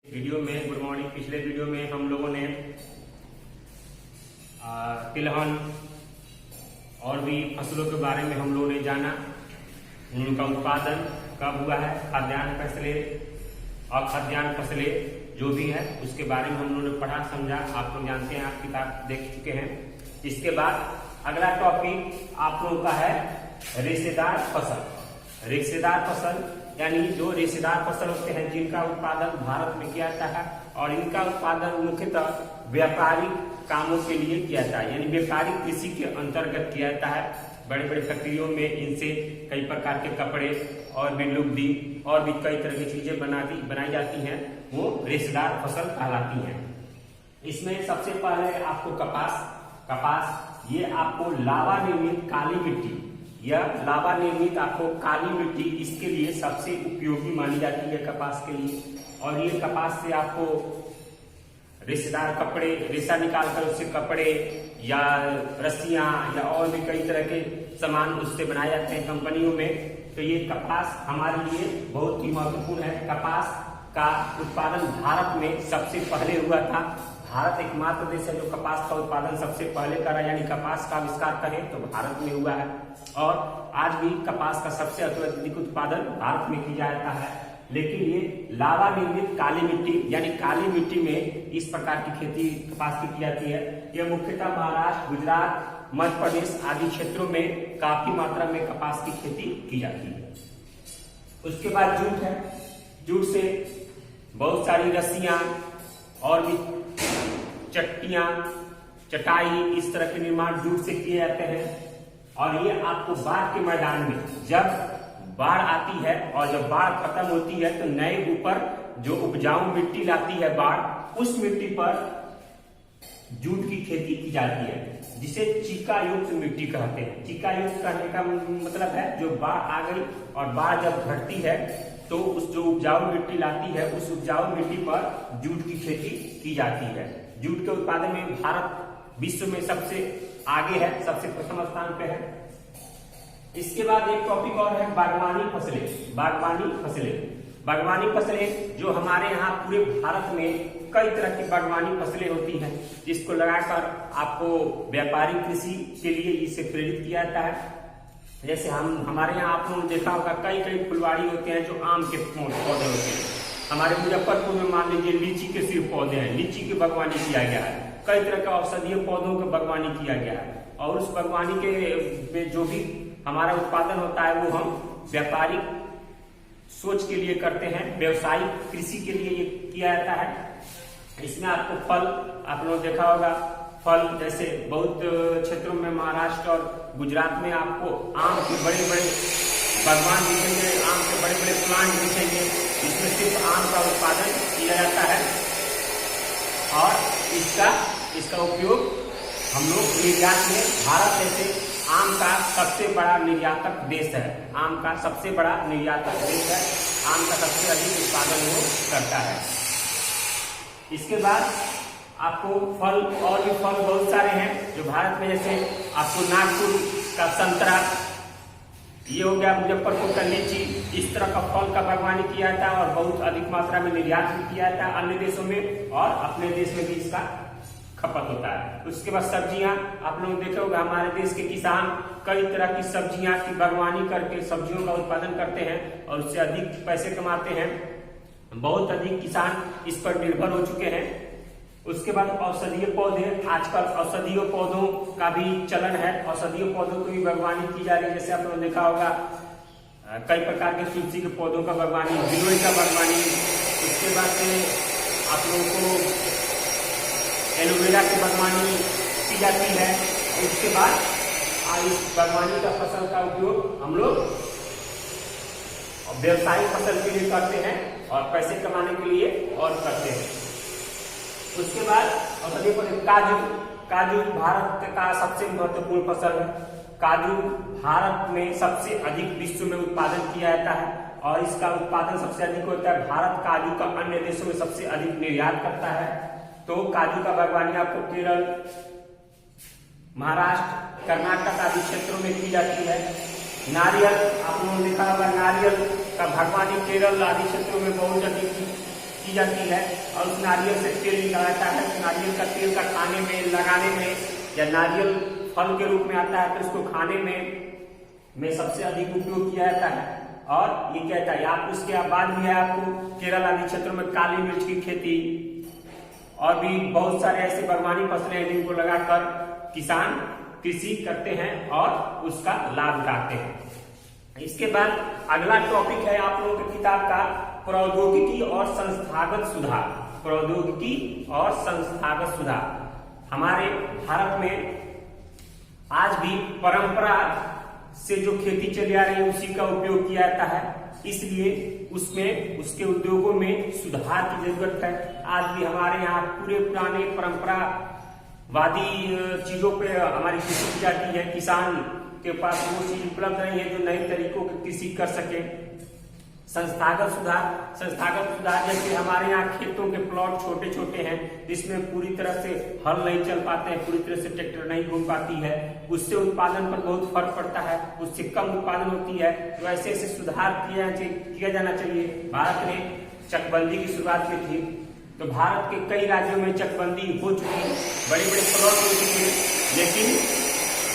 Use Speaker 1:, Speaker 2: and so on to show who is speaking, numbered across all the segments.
Speaker 1: Video में good morning. पिछले video में हम लोगों ने तिलहन और भी फसलों के बारे में हम लोगों ने जाना, उनका उत्पादन कब हुआ है, खाद्यान्न फसलें और खाद्यान्न फसलें जो भी है उसके बारे में हम लोगों ने पढ़ा समझा। आप लोग जानते हैं, आप किताब देख चुके हैं। इसके बाद अगला टॉपिक आप लोगों का है रेशेदार फसल। रेशेदार फसल यानी जो रेशेदार फसल होते हैं जिनका उत्पादन भारत में किया जाता है और इनका उत्पादन मुख्यतः व्यापारिक कामों के लिए किया जाता है, यानी व्यापारिक कृषि के अंतर्गत किया जाता है। बड़े बड़े फैक्ट्रियों में इनसे कई प्रकार के कपड़े और भी लुगदी और भी कई तरह की चीजें बनाई जाती हैं, वो रेशेदार फसल कहलाती हैं। इसमें सबसे पहले आपको कपास ये आपको लावा निर्मित काली मिट्टी, यह लावा निर्मित आपको काली मिट्टी इसके लिए सबसे उपयोगी मानी जाती है कपास के लिए। और ये कपास से आपको रेशेदार कपड़े, रेशा निकालकर उससे कपड़े या रस्सियां या और भी कई तरह के सामान उससे बनाए जाते हैं कंपनियों में। तो ये कपास हमारे लिए बहुत ही महत्वपूर्ण है। कपास का उत्पादन भारत में सबसे पहले हुआ था। भारत एकमात्र देश है जो कपास का उत्पादन सबसे पहले करा, यानी कपास का आविष्कार करें तो भारत में हुआ है। और आज भी कपास का सबसे अत्यधिक उत्पादन भारत में किया जाता है। लेकिन ये लावा निर्मित काली मिट्टी यानी काली मिट्टी में इस प्रकार की खेती कपास की जाती है। यह मुख्यतः महाराष्ट्र, गुजरात, मध्य प्रदेश आदि क्षेत्रों में काफी मात्रा में कपास की खेती की जाती है। उसके बाद जूट है। जूट से बहुत सारी रस्सियां और भी चट्टियां, चटाई इस तरह के निर्माण जूट से किए जाते हैं। और ये आपको बाढ़ के मैदान में जब बाढ़ आती है और जब बाढ़ खत्म होती है तो नए ऊपर जो उपजाऊ मिट्टी लाती है बाढ़, उस मिट्टी पर जूट की खेती की जाती है, जिसे चीका युक्त मिट्टी कहते हैं। चीका युक्त कहने का मतलब है जो बाढ़ आ गई और बाढ़ जब घटती है तो उस जो उपजाऊ मिट्टी लाती है उस उपजाऊ मिट्टी पर जूट की खेती की जाती है। जूट के उत्पादन में भारत विश्व में सबसे आगे है, सबसे प्रथम स्थान पे है। इसके बाद एक टॉपिक और है बागवानी फसलें। बागवानी फसलें जो हमारे यहाँ पूरे भारत में कई तरह की बागवानी फसलें होती हैं, जिसको लगाकर आपको व्यापारिक कृषि के लिए इसे प्रेरित किया जाता है। जैसे हमारे यहाँ आप लोगों ने देखा होगा कई फुलवाड़ी होते हैं जो आम के पौधे होते हैं। हमारे मुजफ्फरपुर में मान लीजिए लीची के सिर्फ पौधे हैं, लीची की बागवानी किया गया है। कई तरह के औषधीय पौधों की बागवानी किया गया है। और उस बागवानी के में जो भी हमारा उत्पादन होता है वो हम व्यापारिक सोच के लिए करते हैं, व्यवसायिक कृषि के लिए ये किया जाता है। इसमें आपको फल, आप लोग देखा होगा फल, जैसे बहुत क्षेत्रों में महाराष्ट्र और गुजरात में आपको आम के बड़े बड़े बागवान दिखेंगे, आम के बड़े बड़े प्लांट दिखेंगे, जिसमें सिर्फ आम का उत्पादन किया जाता है। और इसका उपयोग हम लोग निर्यात में, भारत जैसे आम का सबसे बड़ा निर्यातक देश है, आम का सबसे बड़ा निर्यातक देश है, आम का सबसे अधिक उत्पादन वो करता है। इसके बाद आपको फल और भी फल बहुत सारे हैं जो भारत में, जैसे आपको नागपुर का संतरा, ये हो गया मुजफ्फरपुर का लीची। इस तरह का फल का बागवानी किया जाता है और बहुत अधिक मात्रा में निर्यात भी किया जाता है अन्य देशों में, और अपने देश में भी इसका खपत होता है। उसके बाद सब्जियां, आप लोग देखे होगा हमारे देश के किसान कई तरह की सब्जियां की बागवानी करके सब्जियों का उत्पादन करते हैं और उससे अधिक पैसे कमाते हैं। बहुत अधिक किसान इस पर निर्भर हो चुके हैं। उसके बाद औषधीय पौधे, आजकल औषधीय पौधों का भी चलन है, औषधीय पौधों की भी बागवानी की जा रही है। जैसे आप लोगों ने देखा होगा कई प्रकार के तुलसी के पौधों का बागवानी, गिलोय का बागवानी। उसके बाद से आप लोगों को एलोवेरा की बागवानी की जाती है। उसके बाद इस बागवानी का फसल का उपयोग हम लोग व्यवसायिक फसल के लिए करते हैं और पैसे कमाने के लिए और करते हैं। उसके बाद काजू भारत का सबसे महत्वपूर्ण फसल है। काजू भारत में सबसे अधिक विश्व में उत्पादन किया जाता है और इसका उत्पादन सबसे अधिक होता है। भारत काजू का अन्य देशों में सबसे अधिक निर्यात करता है। तो काजू का बागवानी आपको केरल, महाराष्ट्र, कर्नाटक आदि क्षेत्रों में की जाती है। नारियल, आप लोगों ने देखा होगा नारियल का बागवानी केरल आदि क्षेत्रों में बहुत अधिक की की जाती है और उस नारियल से तेल निकाला जाता है। तो नारियल का तेल का खाने में, लगाने में, या नारियल फल के रूप में आता है तो इसको खाने में सबसे अधिक उपयोग किया जाता है। और ये क्या कहता है, आप उसके बाद भी है आपको केरल आदि क्षेत्रों में काली मिर्च की खेती और भी बहुत सारे ऐसे बागवानी फसलें हैं जिनको लगाकर किसान कृषि करते हैं और उसका लाभ उठाते हैं। इसके बाद अगला टॉपिक है आप लोगों की किताब का प्रौद्योगिकी और संस्थागत सुधार। प्रौद्योगिकी और संस्थागत सुधार। हमारे भारत में आज भी परंपरा से जो खेती चली आ रही है उसी का उपयोग किया जाता है, इसलिए उसमें उसके उद्योगों में सुधार की जरूरत है। आज भी हमारे यहाँ पूरे पुराने परंपरावादी चीजों पे हमारी कृषि की जाती है। किसान के पास वो चीज उपलब्ध नहीं है जो नए तरीकों की कृषि कर सके। संस्थागत सुधार जैसे हमारे यहाँ खेतों के प्लॉट छोटे छोटे हैं जिसमें पूरी तरह से हल नहीं चल पाते हैं, पूरी तरह से ट्रैक्टर नहीं घूम पाती है, उससे उत्पादन पर बहुत फर्क पड़ता है, उससे कम उत्पादन होती है। तो ऐसे ऐसे सुधार किया जाना चाहिए। भारत ने चकबंदी की शुरुआत की थी, तो भारत के कई राज्यों में चकबंदी हो चुकी, बड़े बड़े प्लॉट हो चुके, लेकिन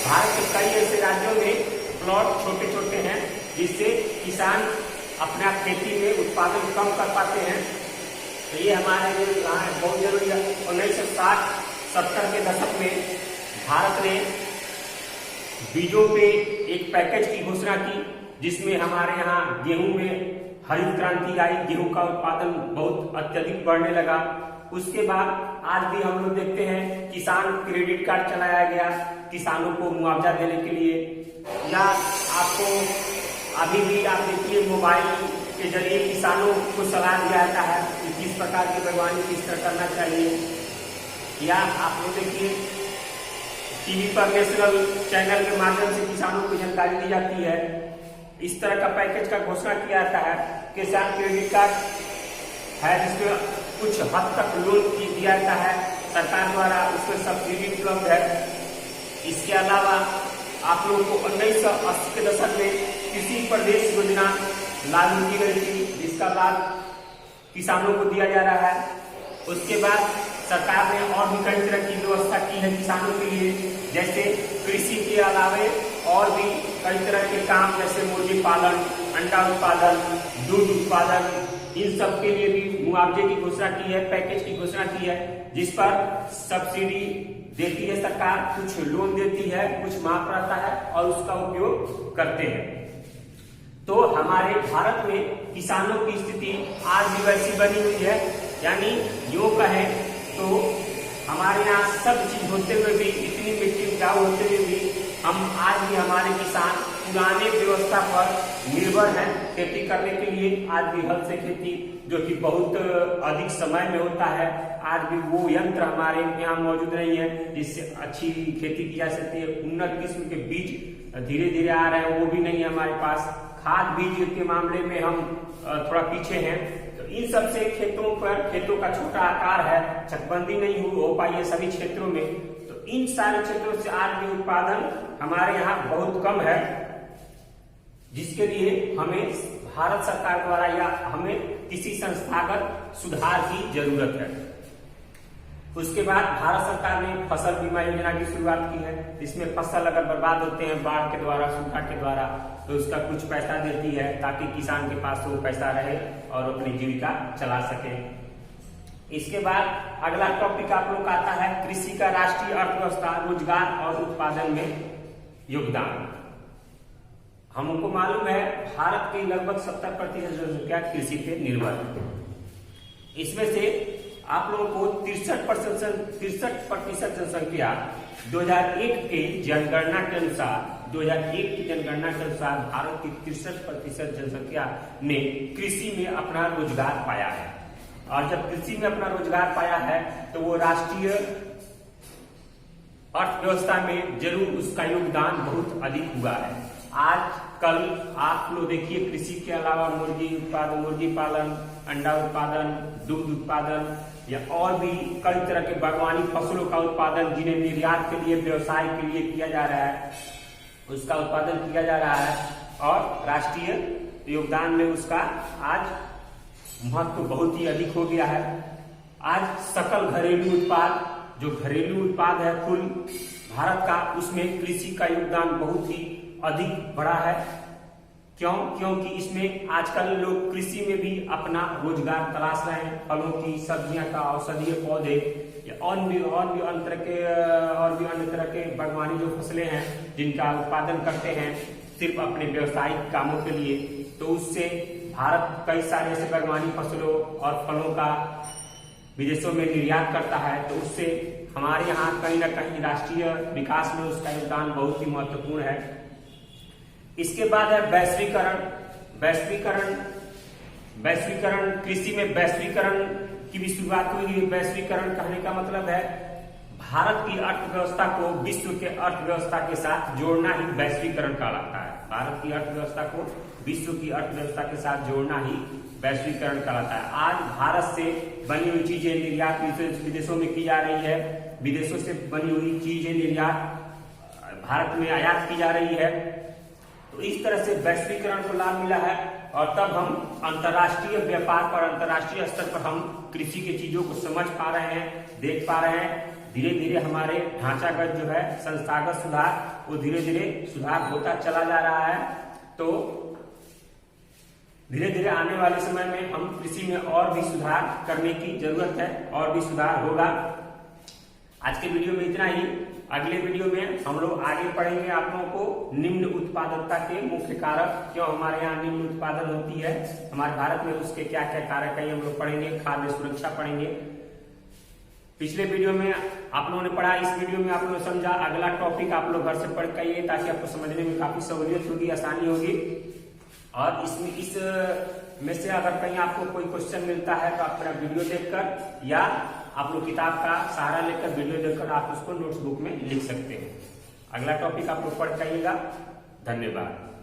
Speaker 1: भारत के कई ऐसे राज्यों में प्लॉट छोटे छोटे हैं जिससे किसान अपना खेती में उत्पादन कम कर पाते हैं। तो ये हमारे लिए बहुत जरूरी है। 1960-70 के दशक में भारत ने बीजों पे एक पैकेज की घोषणा की जिसमें हमारे यहाँ गेहूं में हरित क्रांति आई, गेहूं का उत्पादन बहुत अत्यधिक बढ़ने लगा। उसके बाद आज भी हम लोग देखते हैं किसान क्रेडिट कार्ड चलाया गया किसानों को मुआवजा देने के लिए, या आपको अभी भी आप देखिए मोबाइल के जरिए किसानों को सलाह दिया जाता है कि किस प्रकार की बागवानी किस तरह करना चाहिए, या आप लोग देखिए टीवी पर नेशनल चैनल के माध्यम से किसानों को जानकारी दी जाती है। इस तरह का पैकेज का घोषणा किया जाता है। किसान क्रेडिट कार्ड है जिसमें कुछ हद तक लोन दिया जाता है सरकार द्वारा, उसमें सब्सिडी उपलब्ध है। इसके अलावा आप लोगों को 1980 के दशक में कृषि प्रदेश योजना लागू की गई थी जिसका लाभ किसानों को दिया जा रहा है। उसके बाद सरकार ने और भी कई तरह की व्यवस्था की है किसानों के लिए, जैसे कृषि के अलावे और भी कई तरह के काम जैसे मुर्गी पालन, अंडा उत्पादन, दूध उत्पादन, इन सब के लिए भी मुआवजे की घोषणा की है, पैकेज की घोषणा की है जिस पर सब्सिडी देती है सरकार, कुछ लोन देती है, कुछ माफ रहता है और उसका उपयोग करते हैं। तो हमारे भारत में किसानों की स्थिति आज भी वैसी बनी हुई है, यानी यूं कहें तो हमारे यहाँ सब चीज होते हुए भी, इतनी मिट्टी उपजाऊ होते हुए भी हम आज भी हमारे किसान पुराने व्यवस्था पर निर्भर हैं खेती करने के लिए। आज भी हल से खेती जो कि बहुत अधिक समय में होता है, आज भी वो यंत्र हमारे यहाँ मौजूद नहीं है जिससे अच्छी खेती की जा सकती है। उन्नत किस्म के बीज धीरे धीरे आ रहे हैं, वो भी नहीं है हमारे पास। खाद बीज के मामले में हम थोड़ा पीछे हैं। तो इन सब से खेतों का छोटा आकार है, चकबंदी नहीं हो पाई है सभी क्षेत्रों में। तो इन सारे क्षेत्रों से आज भी उत्पादन हमारे यहाँ बहुत कम है, जिसके लिए हमें भारत सरकार द्वारा या हमें किसी संस्थागत सुधार की जरूरत है। उसके बाद भारत सरकार ने फसल बीमा योजना की शुरुआत की है, जिसमें फसल अगर बर्बाद होते हैं बाढ़ के द्वारा, सूखा के द्वारा, तो उसका कुछ पैसा देती है ताकि किसान के पास वो पैसा रहे और अपनी जीविका चला सके। इसके बाद अगला टॉपिक आप लोग का आता है कृषि का राष्ट्रीय अर्थव्यवस्था, रोजगार और उत्पादन में योगदान। हमको मालूम है भारत की लगभग 70% जनसंख्या कृषि पे निर्भर है। इसमें से आप लोगों को 63% जनसंख्या 2001 की जनगणना के अनुसार भारत की 63% जनसंख्या ने कृषि में अपना रोजगार पाया है। और जब कृषि में अपना रोजगार पाया है तो वो राष्ट्रीय अर्थव्यवस्था में जरूर उसका योगदान बहुत अधिक हुआ है। आज कल आप लोग देखिए कृषि के अलावा मुर्गी पालन, अंडा उत्पादन, दूध उत्पादन या और भी कई तरह के बागवानी फसलों का उत्पादन जिन्हें निर्यात के लिए, व्यवसाय के लिए किया जा रहा है, उसका उत्पादन किया जा रहा है और राष्ट्रीय योगदान में उसका आज महत्व बहुत ही अधिक हो गया है। आज सकल घरेलू उत्पाद, जो घरेलू उत्पाद है कुल भारत का, उसमें कृषि का योगदान बहुत ही अधिक बड़ा है। क्यों? क्योंकि इसमें आजकल लोग कृषि में भी अपना रोजगार तलाश रहे हैं। फलों की, सब्जियां का, औषधीय पौधे या और भी अन्य तरह के बागवानी जो फसलें हैं जिनका उत्पादन करते हैं सिर्फ अपने व्यवसायिक कामों के लिए, तो उससे भारत कई सारे ऐसे बागवानी फसलों और फलों का विदेशों में निर्यात करता है। तो उससे हमारे यहाँ कहीं ना कहीं राष्ट्रीय विकास में उसका योगदान बहुत ही महत्वपूर्ण है। इसके बाद है वैश्वीकरण। वैश्वीकरण कृषि में वैश्वीकरण की भी शुरुआत हुई है। वैश्वीकरण कहने का मतलब है भारत की अर्थव्यवस्था को विश्व के अर्थव्यवस्था के साथ जोड़ना ही वैश्वीकरण कहलाता है। भारत की अर्थव्यवस्था को विश्व की अर्थव्यवस्था के साथ जोड़ना ही वैश्वीकरण कहलाता है। आज भारत से बनी हुई चीजें निर्यात विदेशों में की जा रही है, विदेशों से बनी हुई चीजें निर्यात भारत में आयात की जा रही है। तो इस तरह से वैश्वीकरण को लाभ मिला है और तब हम अंतर्राष्ट्रीय व्यापार पर, अंतर्राष्ट्रीय स्तर पर हम कृषि की चीजों को समझ पा रहे हैं, देख पा रहे हैं। धीरे धीरे हमारे ढांचागत जो है संस्थागत सुधार, वो धीरे धीरे सुधार होता चला जा रहा है। तो धीरे धीरे आने वाले समय में हम कृषि में और भी सुधार करने की जरूरत है, और भी सुधार होगा। आज के वीडियो में इतना ही। अगले वीडियो में हम लोग आगे पढ़ेंगे आप लोगों को निम्न उत्पादकता के मुख्य कारक, क्यों हमारे यहाँ निम्न उत्पादन होती है हमारे भारत में, उसके क्या क्या कारक है हम लोग पढ़ेंगे। खाद्य सुरक्षा पढ़ेंगे। पिछले वीडियो में आप लोगों ने पढ़ा, इस वीडियो में आप लोगों ने समझा। अगला टॉपिक आप लोग घर से पढ़ के आइए ताकि आपको समझने में काफी सहूलियत होगी, आसानी होगी। और इसमें इस में से अगर कहीं आपको कोई क्वेश्चन मिलता है तो आप मेरा वीडियो देखकर या आप लोग किताब का सहारा लेकर वीडियो देखकर आप उसको नोट्स बुक में लिख सकते हैं। अगला टॉपिक आप लोग पढ़ के आइएगा। धन्यवाद।